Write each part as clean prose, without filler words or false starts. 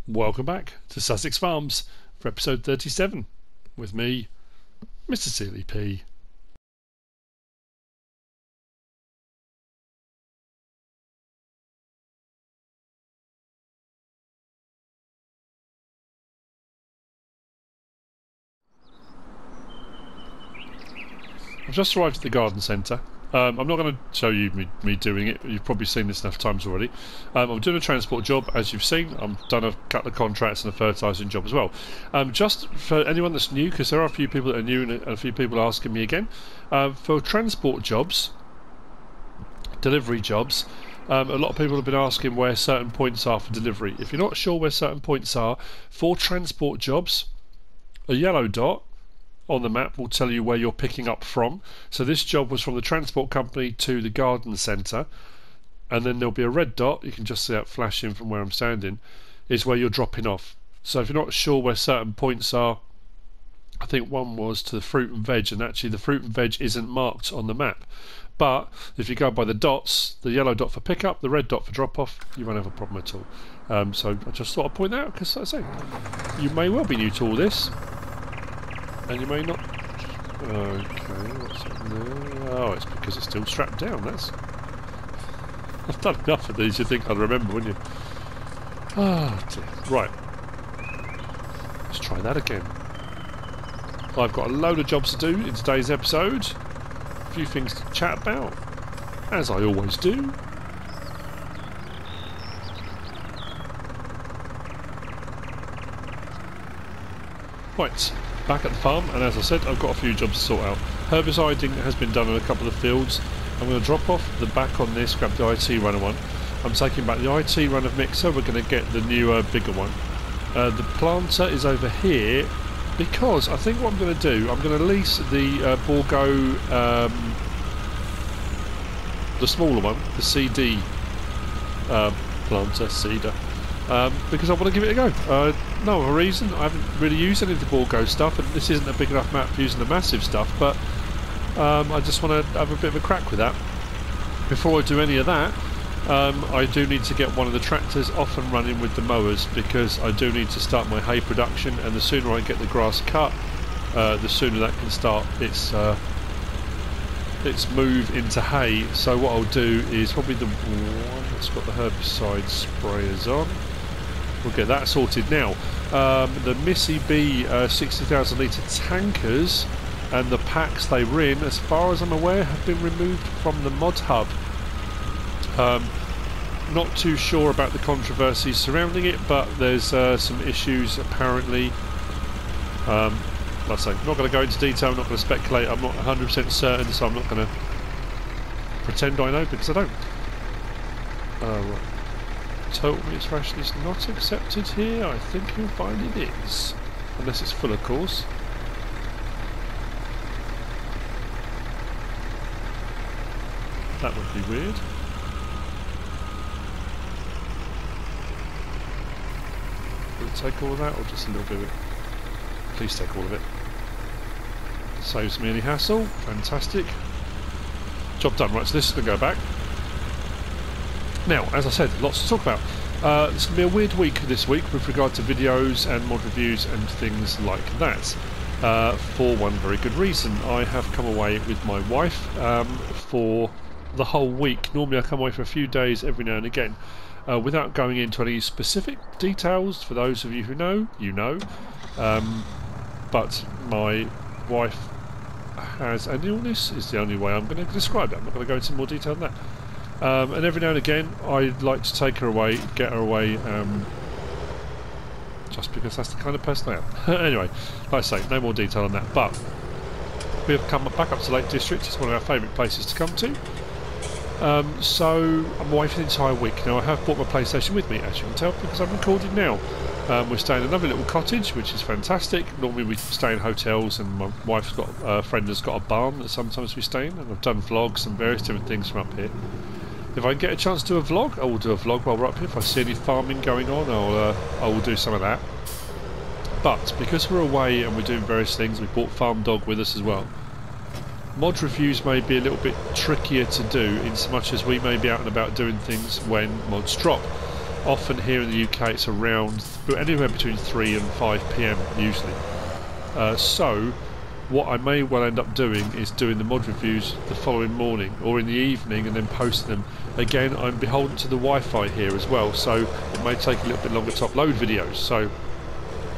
Welcome back to Sussex Farms for episode 37 with me, MrSealyp. I've just arrived at the garden centre. I'm not going to show you me doing it. You've probably seen this enough times already. I'm doing a transport job, as you've seen. I've done a couple of contracts and a fertilising job as well. Just for anyone that's new, because there are a few people that are new and a few people asking me again, for transport jobs, delivery jobs, a lot of people have been asking where certain points are for delivery. If you're not sure where certain points are for transport jobs, a yellow dot on the map will tell you where you're picking up from. So this job was from the transport company to the garden centre, and then there'll be a red dot, you can just see that flashing from where I'm standing, is where you're dropping off. So if you're not sure where certain points are, I think one was to the fruit and veg, and actually the fruit and veg isn't marked on the map. But if you go by the dots, the yellow dot for pickup, the red dot for drop off, you won't have a problem at all. So I just thought I'd point that out, because as I say, you may well be new to all this, and you may not. Okay, what's up there? Oh, it's because it's still strapped down. I've done enough of these, you'd think I'd remember, wouldn't you? Oh dear. Right. Let's try that again. I've got a load of jobs to do in today's episode. A few things to chat about, as I always do. Right. Back at the farm, and as I said, I've got a few jobs to sort out. Herbiciding has been done in a couple of fields. I'm going to drop off the back on this, grab the IT runner one. I'm taking back the IT runner mixer, we're going to get the newer, bigger one. The planter is over here, because I think what I'm going to do, I'm going to lease the Bourgault, the smaller one, the CD planter, seeder. Because I want to give it a go. No other reason. I haven't really used any of the Bourgault stuff, and this isn't a big enough map for using the massive stuff, but I just want to have a bit of a crack with that. Before I do any of that, I do need to get one of the tractors off and running with the mowers, because I do need to start my hay production, and the sooner I get the grass cut, the sooner that can start its move into hay. So what I'll do is probably the one that's got the herbicide sprayers on. We'll get that sorted now. The Missy B 60,000 litre tankers and the packs they were in, as far as I'm aware, have been removed from the mod hub. Not too sure about the controversies surrounding it, but there's some issues apparently. Like I say, I'm not going to go into detail, I'm not going to speculate, I'm not 100% certain, so I'm not going to pretend I know, because I don't. Right. Total meat ration is not accepted here. I think you'll find it is. Unless it's full, of course. That would be weird. Will it take all of that, or just a little bit of it? Please take all of it. Saves me any hassle. Fantastic. Job done. Right, so this is going to go back. Now, as I said, lots to talk about. It's going to be a weird week this week with regard to videos and mod reviews and things like that. For one very good reason. I have come away with my wife for the whole week. Normally I come away for a few days every now and again. Without going into any specific details, for those of you who know, you know. But my wife has an illness, is the only way I'm going to describe it. I'm not going to go into more detail than that. And every now and again I'd like to take her away, get her away, just because that's the kind of person I am. Anyway, like I say, no more detail on that, but we have come back up to Lake District. It's one of our favourite places to come to. So I'm away for the entire week. Now I have brought my PlayStation with me, as you can tell, because I'm recording now. We're staying in another little cottage, which is fantastic. Normally we stay in hotels, and my wife's got a friend has got a barn that sometimes we stay in, and I've done vlogs and various different things from up here. If I get a chance to do a vlog, I will do a vlog while we're up here. If I see any farming going on, I will do some of that. But because we're away and we're doing various things, we brought Farm Dog with us as well. Mod reviews may be a little bit trickier to do, in so much as we may be out and about doing things when mods drop. Often here in the UK it's around anywhere between 3 and 5 PM usually. So what I may well end up doing is doing the mod reviews the following morning or in the evening and then posting them. Again, I'm beholden to the Wi-Fi here as well, so it may take a little bit longer to upload videos. So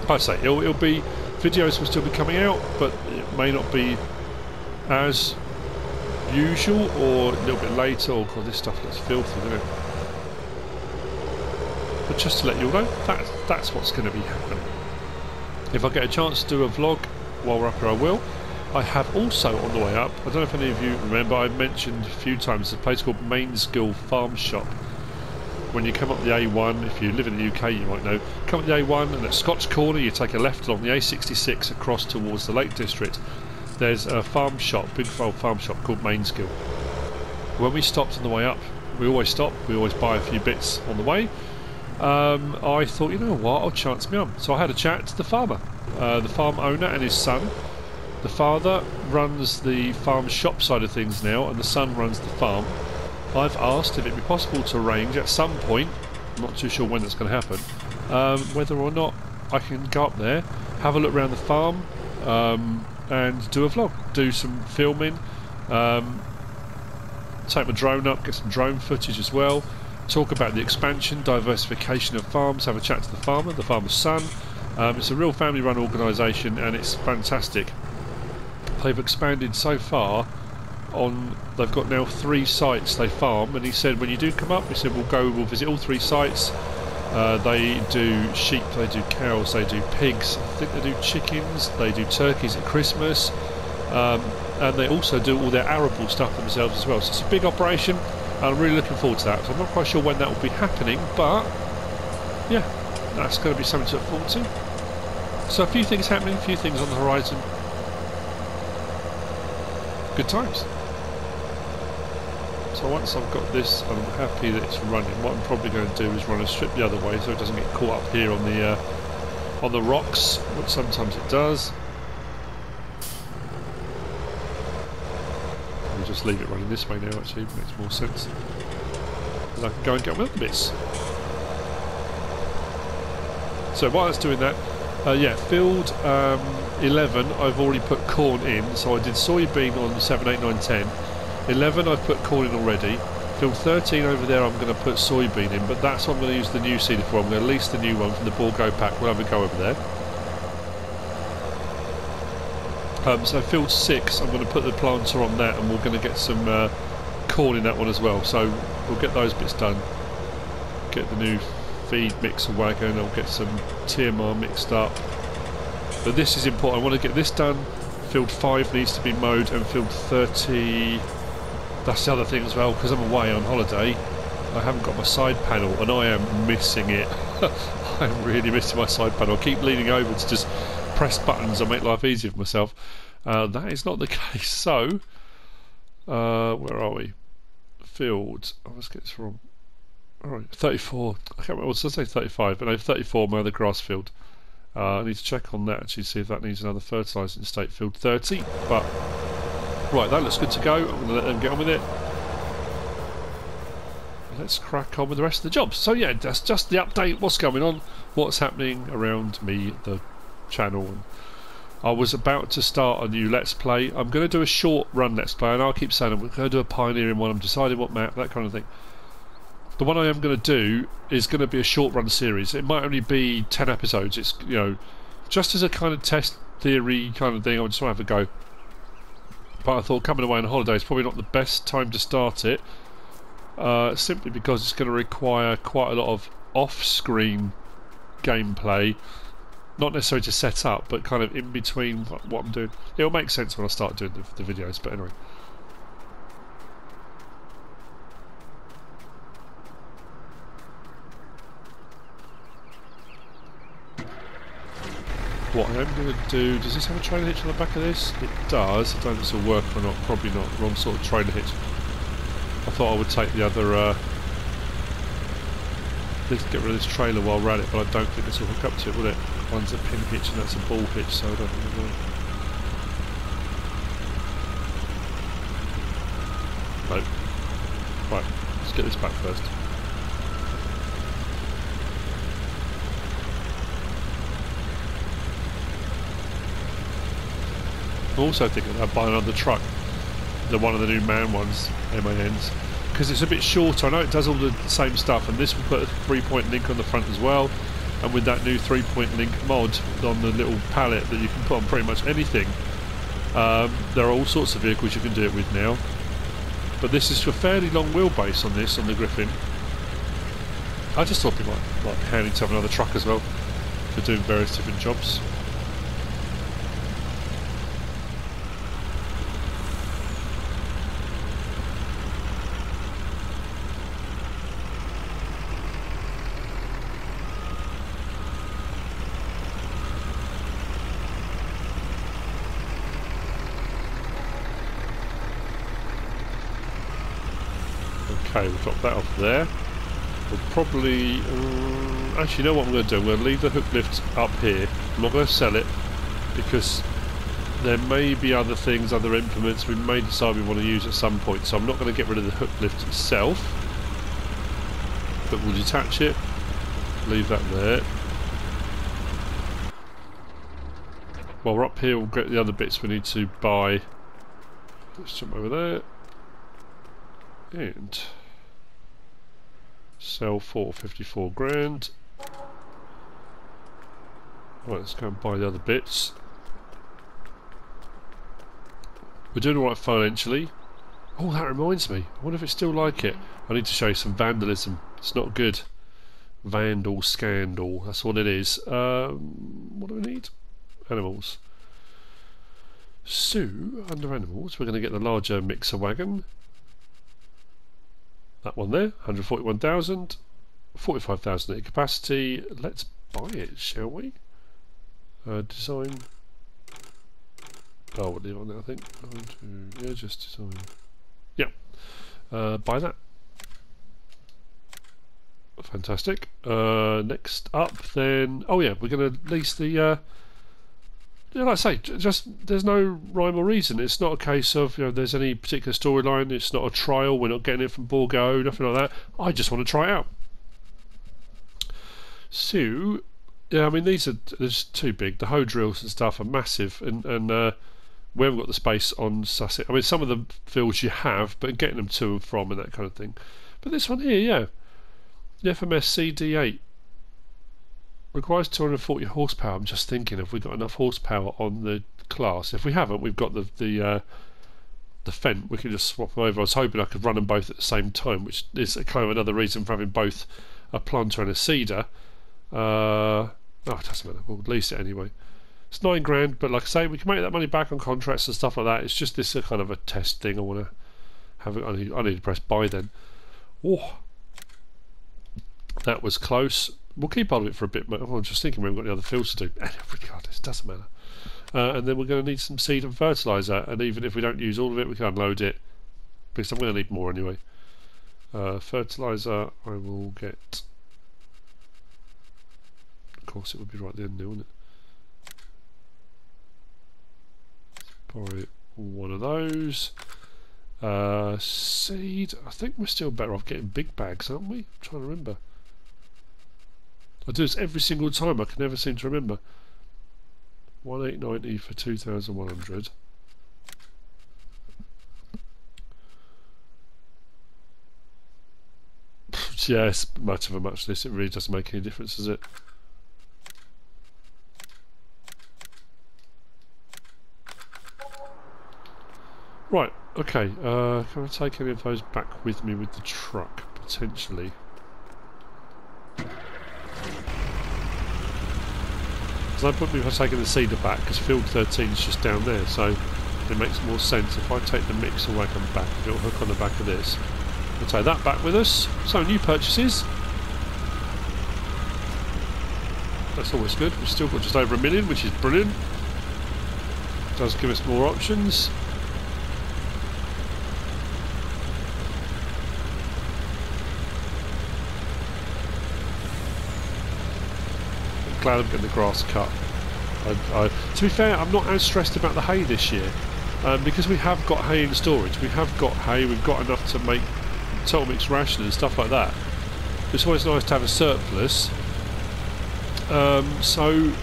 like I say, it'll be, videos will still be coming out, but it may not be as usual or a little bit later. Oh god, this stuff looks filthy, doesn't it? But just to let you all know, that's what's going to be happening. If I get a chance to do a vlog while we're up here, I will. I have also on the way up, I don't know if any of you remember, I mentioned a few times a place called MrSealyp Farm Shop. When you come up the A1, if you live in the UK you might know, come up the A1 and at Scotch Corner you take a left along the A66 across towards the Lake District. There's a farm shop, big old farm shop called MrSealyp. When we stopped on the way up, we always stop, we always buy a few bits on the way. I thought, you know what, I'll chance me on. So I had a chat to the farmer, the farm owner and his son. The father runs the farm shop side of things now and the son runs the farm. I've asked if it'd be possible to arrange at some point, I'm not too sure when that's going to happen, whether or not I can go up there, have a look around the farm and do a vlog, do some filming, take my drone up, get some drone footage as well, talk about the expansion, diversification of farms, have a chat to the farmer's son. It's a real family run organisation and it's fantastic. They've expanded so far they've got now 3 sites they farm, and he said when you do come up, he said we'll visit all 3 sites. They do sheep, they do cows, they do pigs, I think they do chickens, they do turkeys at Christmas, and they also do all their arable stuff themselves as well. So it's a big operation and I'm really looking forward to that. So I'm not quite sure when that will be happening, but yeah, that's going to be something to look forward to. So a few things happening, a few things on the horizon. Good times. So once I've got this, I'm happy that it's running. What I'm probably going to do is run a strip the other way so it doesn't get caught up here on the rocks, which sometimes it does. I'll just leave it running this way now, actually, it makes more sense. And I can go and get on with the bits. So while it's doing that, yeah, field 11 I've already put corn in, so I did soybean on 7, 8, 9, 10. 11 I've put corn in already. Field 13 over there I'm going to put soybean in, but that's what I'm going to use the new seeder for. I'm going to lease the new one from the Bourgault pack. We'll have a go over there. So field 6 I'm going to put the planter on that and we're going to get some corn in that one as well. So we'll get those bits done. Get the new feed mixer wagon, I'll get some TMR mixed up. But this is important, I want to get this done. Field 5 needs to be mowed and field 30, that's the other thing as well, because I'm away on holiday, I haven't got my side panel and I am missing it. I'm really missing my side panel. I keep leaning over to just press buttons and make life easier for myself. That is not the case. So, where are we? Field, oh, let's get this wrong. Alright, 34, I can't remember, what did I say 35, but no, 34, my other grass field. I need to check on that actually, see if that needs another fertilising state. Field 30, but right, that looks good to go. I'm going to let them get on with it. Let's crack on with the rest of the jobs. So yeah, that's just the update, what's going on, what's happening around me, the channel. And I was about to start a new Let's Play. I'm going to do a short run Let's Play, and I'll keep saying I'm going to do a pioneering one, I'm deciding what map, that kind of thing. The one I am going to do is going to be a short run series. It might only be 10 episodes. It's, you know, just as a kind of test theory kind of thing. I just want to have a go. But I thought coming away on holiday is probably not the best time to start it. Simply because it's going to require quite a lot of off-screen gameplay. Not necessarily to set up, but kind of in between what I'm doing. It'll make sense when I start doing the videos, but anyway. What I am going to do, does this have a trailer hitch on the back of this? It does. I don't know if this will work or not, probably not. Wrong sort of trailer hitch. I thought I would take the other, let's get rid of this trailer while we're at it, but I don't think this will hook up to it, will it? One's a pin hitch and that's a ball hitch, so I don't think it will. No. Right, let's get this back first. I'm also thinking about buying another truck, one of the new MAN ones, MANs, because it's a bit shorter. I know it does all the same stuff, and this will put a 3-point link on the front as well, and with that new 3-point link mod on the little pallet that you can put on pretty much anything, there are all sorts of vehicles you can do it with now. But this is a fairly long wheelbase on this, on the Griffin. I just thought it might be handy to have another truck as well for doing various different jobs. Okay, we'll drop that off there. We'll probably... actually, you know what I'm going to do? I'm going to leave the hook lift up here. I'm not going to sell it, because there may be other things, other implements we may decide we want to use at some point. So I'm not going to get rid of the hook lift itself, but we'll detach it, leave that there. While we're up here, we'll get the other bits we need to buy. Let's jump over there. And sell for 54 grand. Right, let's go and buy the other bits. We're doing alright financially. Oh, that reminds me. I wonder if it's still like it. I need to show you some vandalism. It's not good. Vandal scandal. That's what it is. What do we need? Animals. So, under animals, we're going to get the larger mixer wagon. That one there, 141,000, 45,000 litre capacity. Let's buy it, shall we? Design. Oh, we'll leave on there, I think. Yeah, just design. Yeah. Buy that. Fantastic. Next up, then. Oh yeah, we're going to lease the. Yeah, like I say, just there's no rhyme or reason. It's not a case of there's any particular storyline. It's not a trial. We're not getting it from Bourgault, nothing like that. I just want to try it out. So, yeah, I mean they're just too big. The hoe drills and stuff are massive, and we haven't got the space on Sussex. I mean, some of the fields you have, but getting them to and from and that kind of thing. But this one here, yeah, the FMS CD8. Requires 240 horsepower. I'm just thinking, have we got enough horsepower on the Claas? If we haven't, we've got the Fent. We can just swap them over. I was hoping I could run them both at the same time, which is kind of another reason for having both a planter and a seeder. Oh, it doesn't matter. We'll lease it anyway. It's 9 grand, but like I say, we can make that money back on contracts and stuff like that. It's just this kind of a test thing. I want to have it. I need to press buy then. Oh, that was close. We'll keep on of it for a bit. I'm just thinking we haven't got any other fields to do. Regardless, it doesn't matter. And then we're going to need some seed and fertiliser. And even if we don't use all of it, we can unload it, because I'm going to need more anyway. Fertiliser, I will get. Of course, it would be right there, wouldn't it? Buy one of those. Seed. I think we're still better off getting big bags, aren't we? I'm trying to remember. I do this every single time. I can never seem to remember. 1890 for 2,100. Yeah, it's much of a muchness. It really doesn't make any difference, does it? Right. Okay. Can I take any of those back with me with the truck potentially? So I put me for taking the seeder back, because field 13 is just down there, so it makes more sense if I take the mixer wagon back. It'll hook on the back of this. We'll take that back with us. So new purchases. That's always good. We've still got just over $1 million, which is brilliant. Does give us more options. Glad I'm getting the grass cut. To be fair, I'm not as stressed about the hay this year, because we have got hay in storage. We have got hay. We've got enough to make total mix ration and stuff like that. It's always nice to have a surplus. So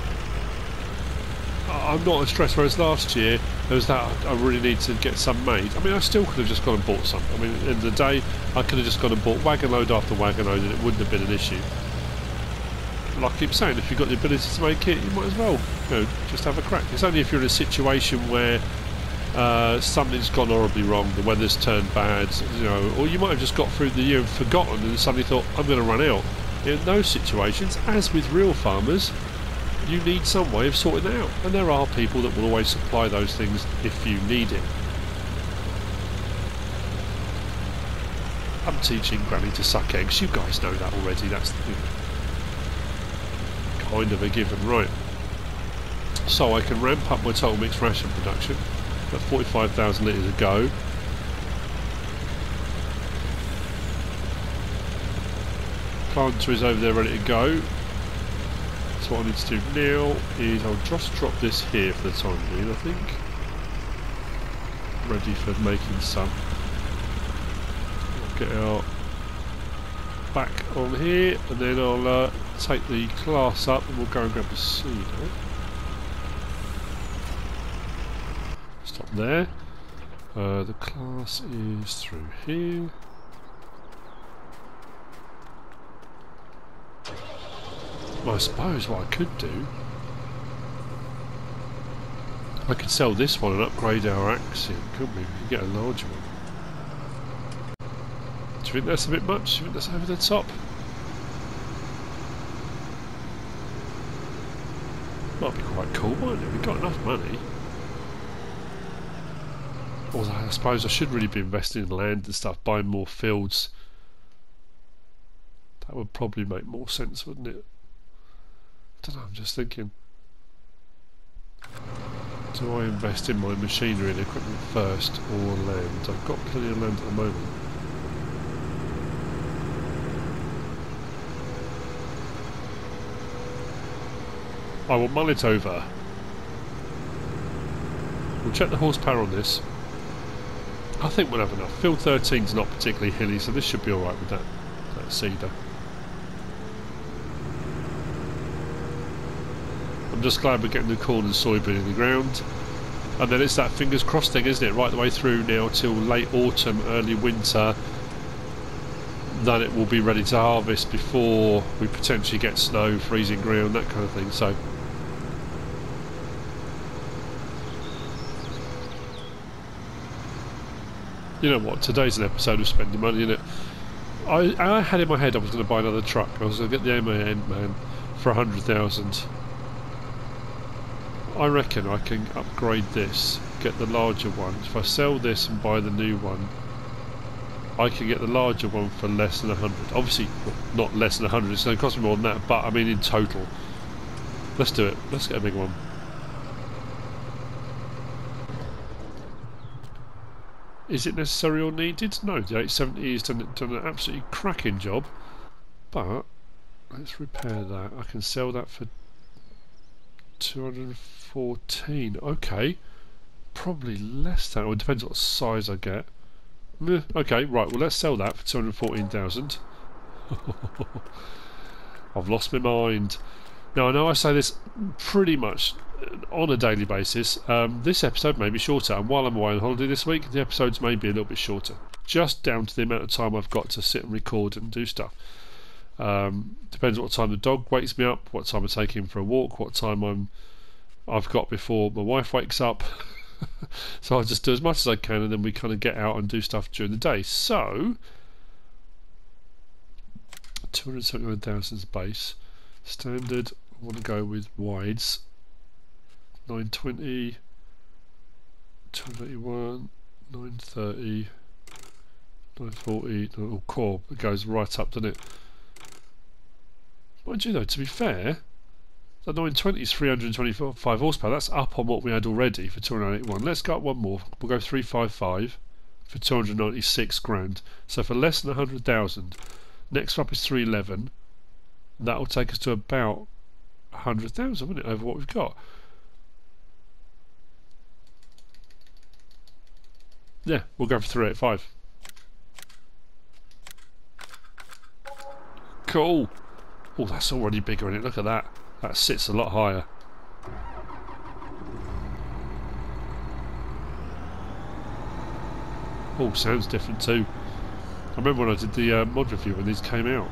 I'm not as stressed, whereas last year there was that I really need to get some made. I mean, I still could have just gone and bought some. I mean, at the end of the day, I could have just gone and bought wagon load after wagon load and it wouldn't have been an issue. Like I keep saying, if you've got the ability to make it, you might as well, you know, just have a crack. It's only if you're in a situation where something's gone horribly wrong, the weather's turned bad, you know, or you might have just got through the year and forgotten and suddenly thought, I'm going to run out. In those situations, as with real farmers, you need some way of sorting it out, and there are people that will always supply those things if you need it. I'm teaching Granny to suck eggs, you guys know that already, that's kind of a given, right? So I can ramp up my total mixed ration production at 45,000 litres a go. Planter is over there ready to go. So what I need to do now is I'll just drop this here for the time being, I think. Ready for making some. I'll get our back on here and then I'll take the Claas up and we'll go and grab the seed. Stop there. The Claas is through here. Well, I suppose what I could do, I could sell this one and upgrade our Axiom, couldn't we? We could get a larger one. Do you think that's a bit much? Do you think that's over the top? Might be quite cool, mightn't it? We've got enough money. Although I suppose I should really be investing in land and stuff, buying more fields. That would probably make more sense, wouldn't it? I don't know, I'm just thinking. Do I invest in my machinery and equipment first or land? I've got plenty of land at the moment. I will mull it over. We'll check the horsepower on this. I think we'll have enough. Field 13 is not particularly hilly, so this should be alright with that seeder. I'm just glad we're getting the corn and soybean in the ground. And then it's that fingers crossed thing, isn't it? Right the way through now till late autumn, early winter. That it will be ready to harvest before we potentially get snow, freezing ground, that kind of thing. So you know what, today's an episode of spending money, isn't it? I had in my head I was going to buy another truck. I was going to get the MAN man for 100,000. I reckon I can upgrade this, get the larger one. If I sell this and buy the new one, I can get the larger one for less than 100. Obviously, well, not less than 100, it's going to cost me more than that, but I mean in total. Let's do it, let's get a big one. Is it necessary or needed? No, the 870 has done an absolutely cracking job. But, let's repair that. I can sell that for 214. Okay. Probably less than, or it depends what size I get. Okay, right, well let's sell that for 214,000. I've lost my mind. Now I know I say this pretty much on a daily basis. This episode may be shorter, and while I'm away on holiday this week, the episodes may be a little bit shorter. Just down to the amount of time I've got to sit and record and do stuff. Depends what time the dog wakes me up, what time I take him for a walk, what time I've got before my wife wakes up. So I just do as much as I can, and then we kind of get out and do stuff during the day. So 279,000 is base. Standard, I want to go with wides. 920, 281, 930, 940, oh, core, it goes right up, doesn't it? Mind you though, to be fair, the 920 is 325 horsepower, that's up on what we had already for 281. Let's go up one more, we'll go 355 for 296 grand. So for less than 100,000, next up is 311, that will take us to about 100,000, wouldn't it, over what we've got. Yeah, we'll go for 385. Cool. Oh, that's already bigger in it. Look at that. That sits a lot higher. Oh, sounds different too. I remember when I did the mod review when these came out.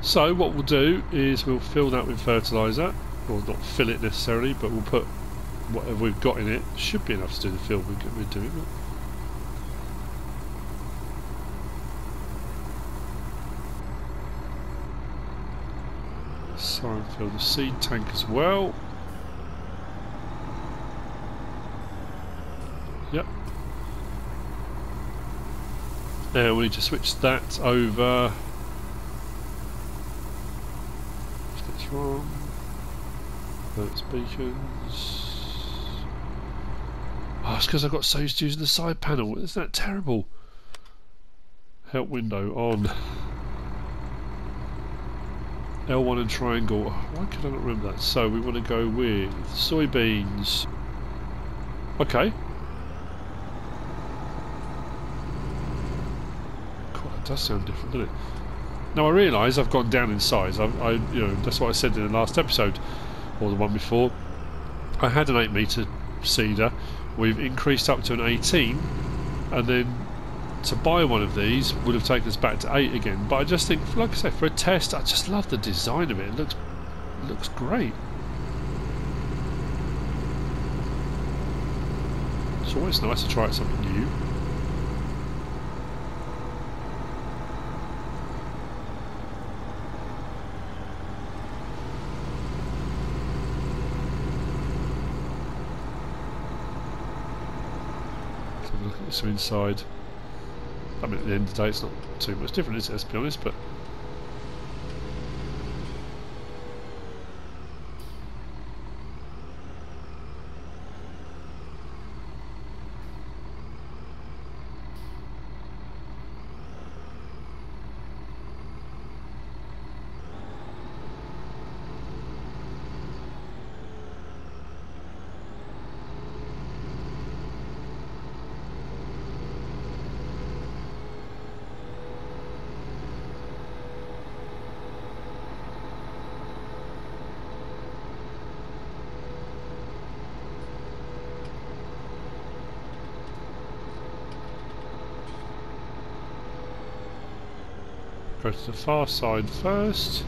So what we'll do is we'll fill that with fertiliser. Well, not fill it necessarily, but we'll put whatever we've got in it. Should be enough to do the fill we're doing. So and fill the seed tank as well. Yep. Now we need to switch that over. That's wrong. That's beacons. Oh, it's because I got so used to using the side panel. Isn't that terrible? Help window on. L1 and triangle. Why could I not remember that? So we want to go with soybeans. Okay. God, that does sound different, doesn't it? Now I realise I've gone down in size. You know, that's what I said in the last episode, or the one before. I had an 8 metre seeder. We've increased up to an 18, and then to buy one of these would have taken us back to 8 again. But I just think, like I say, for a test, I just love the design of it. It looks great. It's always nice to try something new. Let's have a look at this inside. I mean, at the end of the day, it's not too much different, is it, let's be honest, but... Go to the far side first.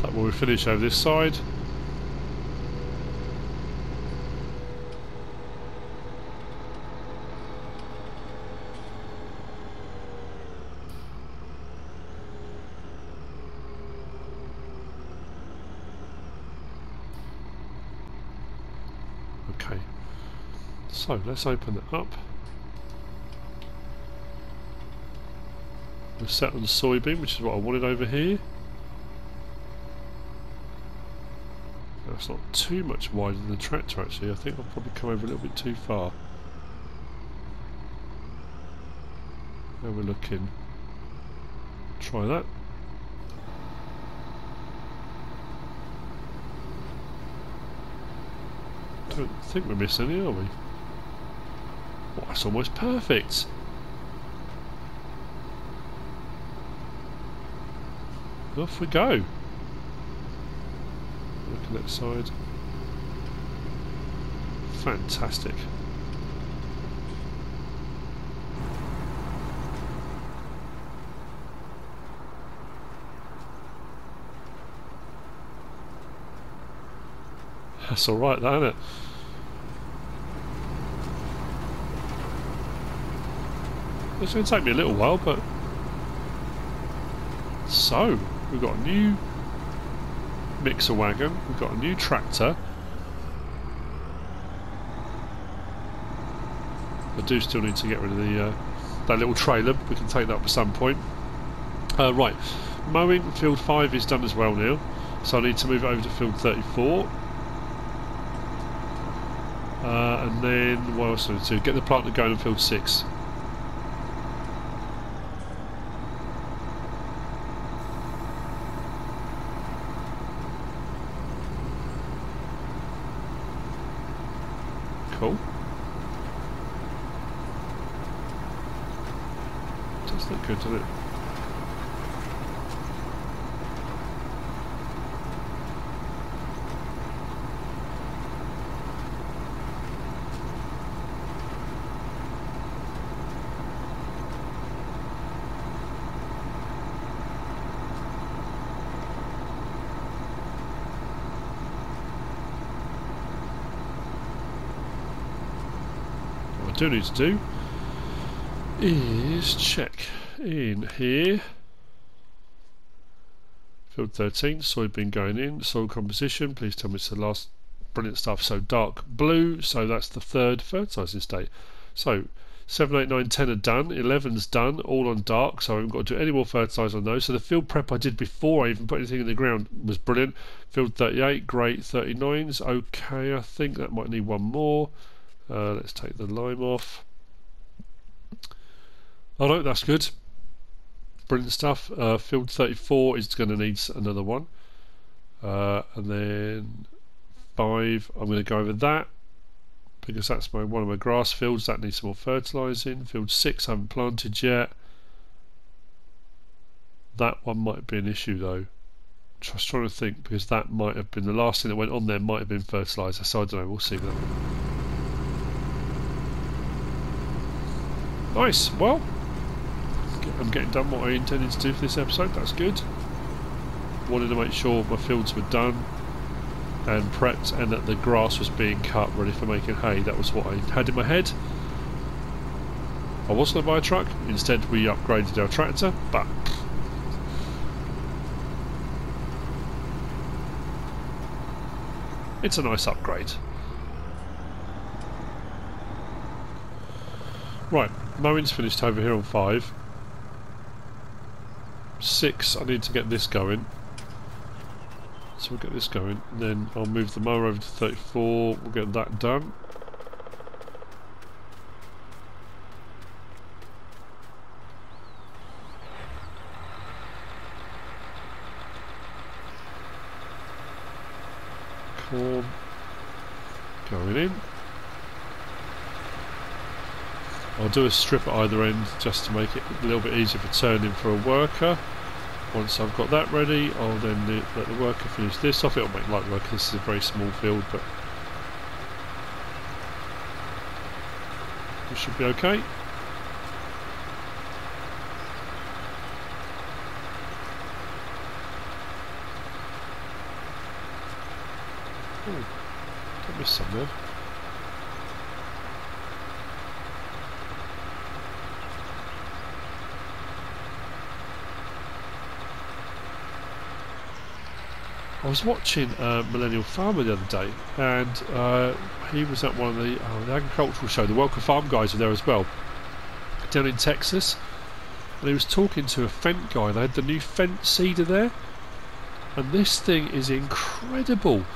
That will finish over this side. Okay. So let's open it up. We're set on soybean, which is what I wanted over here. That's not too much wider than the tractor actually. I think I'll probably come over a little bit too far. Now we're looking. Try that. Don't think we're missing any, are we? Oh, that's almost perfect. Off we go. Look at that side. Fantastic. That's alright, that, isn't it? It's going to take me a little while, but... So, we've got a new mixer wagon, we've got a new tractor. I do still need to get rid of the that little trailer, we can take that up at some point. Right, mowing, field 5 is done as well now, so I need to move it over to field 34. And then, what else do I need to do? Get the planter going on field 6. Cool. Does look good, doesn't it? what I do need to do is check in here. Field 13, soybean going in, soil composition, please tell me it's the last. Brilliant stuff. So dark blue, so that's the third fertilising state. So 7, 8, 9, 10 are done, 11's done, all on dark, so I haven't got to do any more fertiliser on those. So the field prep I did before I even put anything in the ground was brilliant. Field 38, great. 39's okay, I think that might need one more. Let's take the lime off. Oh no, that's good. Brilliant stuff. Field 34 is going to need another one. And then 5, I'm going to go over that because that's one of my grass fields that needs some more fertilising. Field 6 I haven't planted yet. That one might be an issue though. Just trying to think, because that might have been the last thing that went on there, might have been fertiliser, so I don't know, we'll see that one. Nice, well, I'm getting done what I intended to do for this episode, that's good. Wanted to make sure my fields were done and prepped and that the grass was being cut ready for making hay. That was what I had in my head. I was going to buy a truck, instead we upgraded our tractor, but it's a nice upgrade. Right, mowing's finished over here on 5. 6, I need to get this going. So we'll get this going, and then I'll move the mower over to 34, we'll get that done. Corn going in. I'll do a strip at either end just to make it a little bit easier for turning for a worker. Once I've got that ready, I'll then let the worker finish this off. It'll make light work, this is a very small field, but it should be okay. Oh, don't miss some there. I was watching Millennial Farmer the other day, and he was at one of the agricultural show. The Welcome Farm guys were there as well, down in Texas, and he was talking to a Fendt guy. They had the new Fendt seeder there, and this thing is incredible.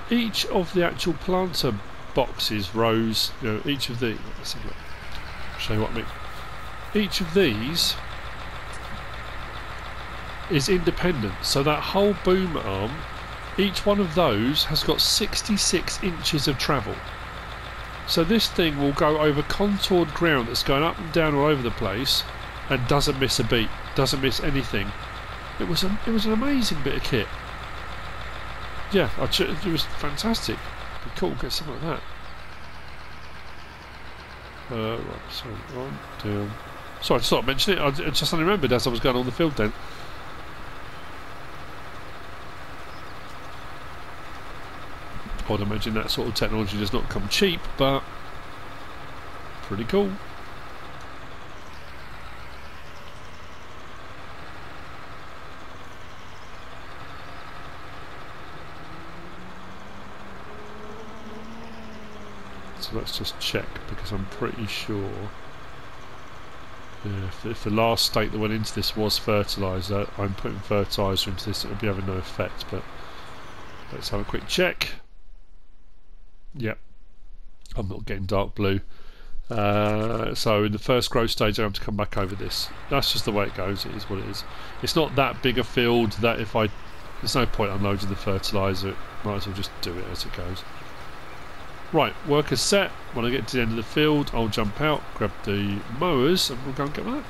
Each of the actual planter boxes, rows, you know, each of the, let's have a look. I'll show you what I mean. Each of these is independent, so that whole boom arm, each one of those has got 66 inches of travel. So this thing will go over contoured ground that's going up and down all over the place and doesn't miss a beat, doesn't miss anything. It was an amazing bit of kit. Yeah, it was fantastic. Be cool to get something like that. Right, so on, down. Sorry, I just thought I'd mention it. I just only remembered as I was going on the field then. I'd imagine that sort of technology does not come cheap, but pretty cool. So let's just check, because I'm pretty sure if the last state that went into this was fertiliser, I'm putting fertiliser into this, it'll be having no effect, but let's have a quick check. Yep, I'm not getting dark blue. So in the first growth stage I have to come back over this. That's just the way it goes, it is what it is. It's not that big a field that if there's no point unloading the fertiliser, might as well just do it as it goes. Right, worker's set. When I get to the end of the field I'll jump out, grab the mowers and we'll go and get that.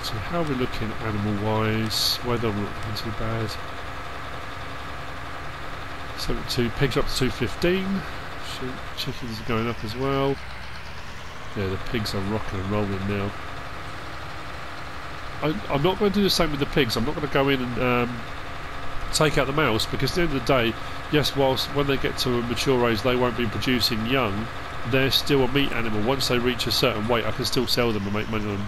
So how are we looking animal-wise? Weather not looking too bad. 72, pigs up to 215. Chickens are going up as well. Yeah, the pigs are rocking and rolling now. I'm not going to do the same with the pigs. I'm not going to go in and take out the males, because at the end of the day, yes, whilst when they get to a mature age they won't be producing young, they're still a meat animal. Once they reach a certain weight I can still sell them and make money on them.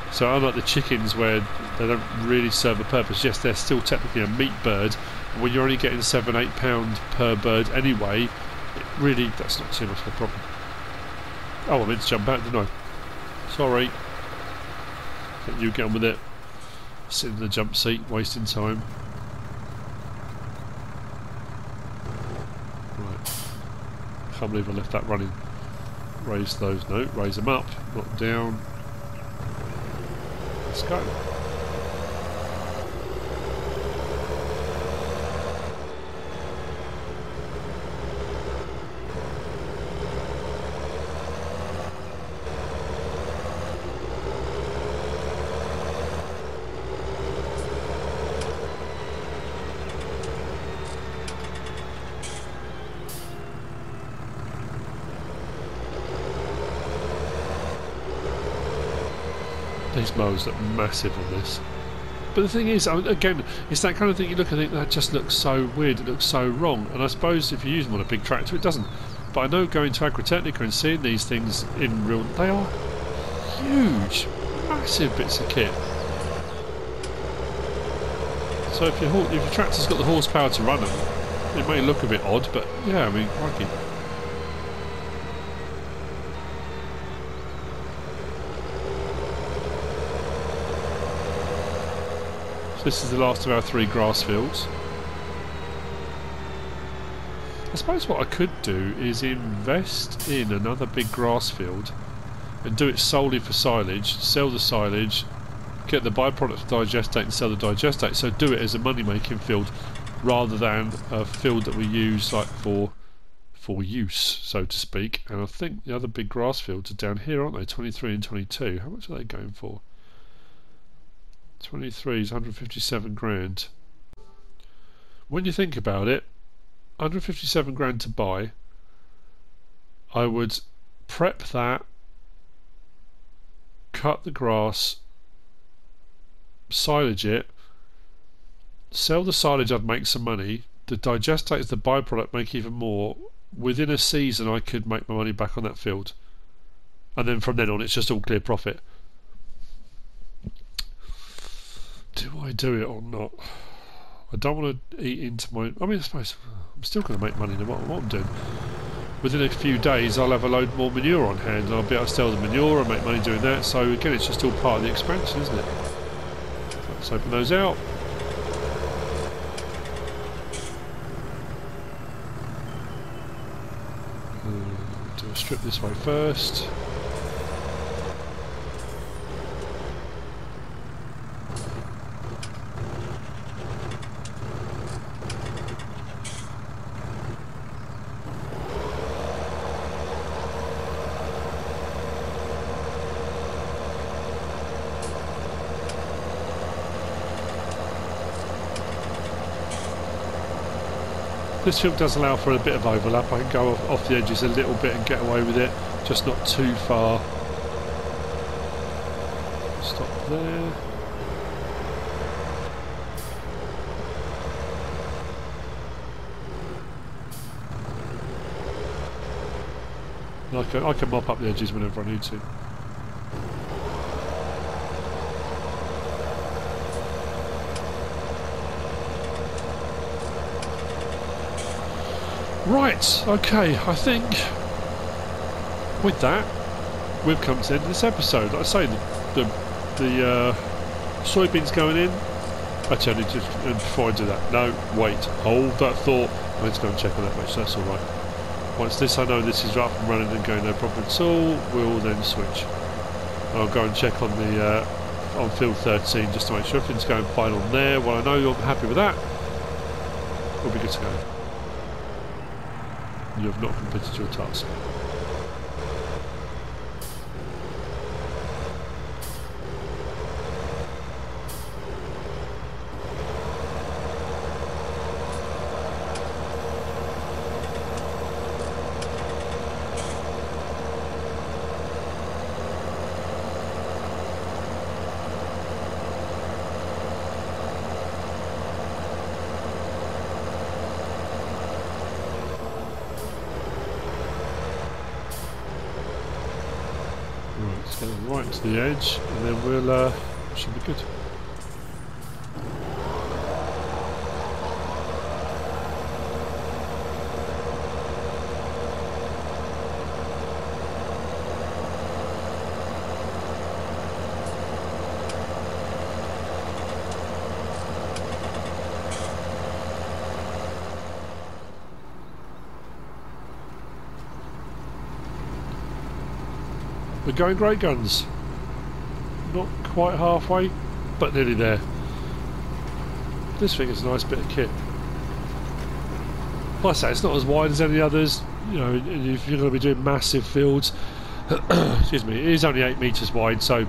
So unlike the chickens where they don't really serve a purpose, yes, they're still technically a meat bird, and when you're only getting £7–8 per bird anyway, really that's not too much of a problem. Oh, I meant to jump out, didn't I? Sorry. Let you get on with it. Sit in the jump seat, wasting time. Right. Can't believe I left that running. Raise those, no, raise them up, not down. Let's go. These mowers look massive on this. But the thing is, again, it's that kind of thing you look and think that just looks so weird, it looks so wrong. And I suppose if you use them on a big tractor it doesn't. But I know going to Agritechnica and seeing these things in real, they are huge, massive bits of kit. So if your tractor's got the horsepower to run them, it may look a bit odd, but yeah, I mean, crikey. This is the last of our 3 grass fields. I suppose what I could do is invest in another big grass field and do it solely for silage, sell the silage, get the byproduct of digestate and sell the digestate, so do it as a money making field rather than a field that we use like for use, so to speak. And I think the other big grass fields are down here, aren't they? 23 and 22. How much are they going for? 23 is 157 grand. When you think about it, 157 grand to buy, I would prep that, cut the grass, silage it, sell the silage, I'd make some money, the digestate as the byproduct, make even more. Within a season I could make my money back on that field, and then from then on it's just all clear profit. Do I do it or not? I don't want to eat into my... I mean, I suppose I'm still going to make money no matter what I'm doing. Within a few days I'll have a load more manure on hand and I'll be able to sell the manure and make money doing that. So again, it's just all part of the expansion, isn't it? Let's open those out. Do a strip this way first. This field does allow for a bit of overlap. I can go off the edges a little bit and get away with it, just not too far. Stop there. I can mop up the edges whenever I need to. Right, okay, I think with that we've come to the end of this episode. Like I say, the soybeans going in. Actually, I need to, before I do that, no, wait, hold that thought. I need to go and check on that much, that's alright. Once this, I know this is up and running and going no problem at all, we'll then switch. I'll go and check on the on field 13 just to make sure everything's going fine on there. Well, I know I'm happy with that, we'll be good to go. You have not completed your task. Get them right to the edge, and then we'll should be good. We're going great guns. Not quite halfway, but nearly there. This thing is a nice bit of kit. Like I say, it's not as wide as any others. You know, if you're going to be doing massive fields, excuse me, it is only 8 metres wide. So,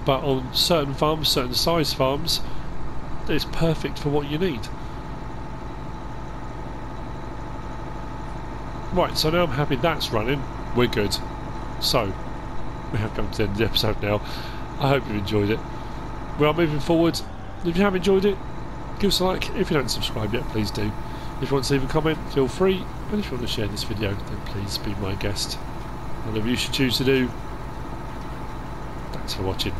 but on certain farms, certain size farms, it's perfect for what you need. Right, so now I'm happy that's running. We're good. So, we have come to the end of the episode now. I hope you've enjoyed it. We are moving forward. If you have enjoyed it, give us a like. If you don't subscribe yet, please do. If you want to leave a comment, feel free. And if you want to share this video, then please be my guest. Whatever you should choose to do. Thanks for watching.